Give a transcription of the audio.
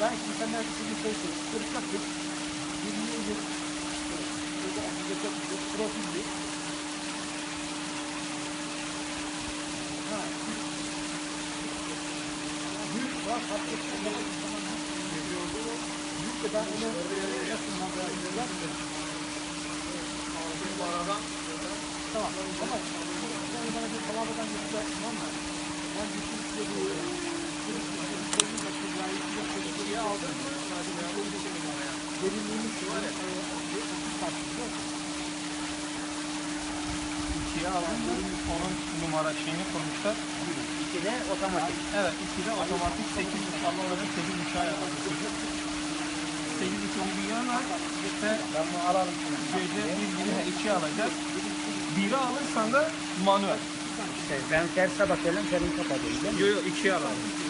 Ben şimdi senden bir şey söyleyeyim. Kırıklatır. Bilmiyorum. Profilli. Ha. Büyük var. Büyük de ben onu nasıl mantıklılar? Bu aradan Tamam. Ama yani bana bir palavradan yapacak tamam mı? Ben bütün size bu ikiye aldın mı? derinliğini İkiye aldın mı? Onun numara şeyini koymuşlar. 2'de otomatik. Evet, 2'de otomatik 8 Allah'ların 8 uçağı yapıldı çocuk. 8 uçağı bir yana işte Ben bunu alalım şimdi. gece bir 2 alacak. 1'i alırsan da manuel. Ben terse bakıyorum, senin kapatıyorum. Yok yok 2'ye alalım.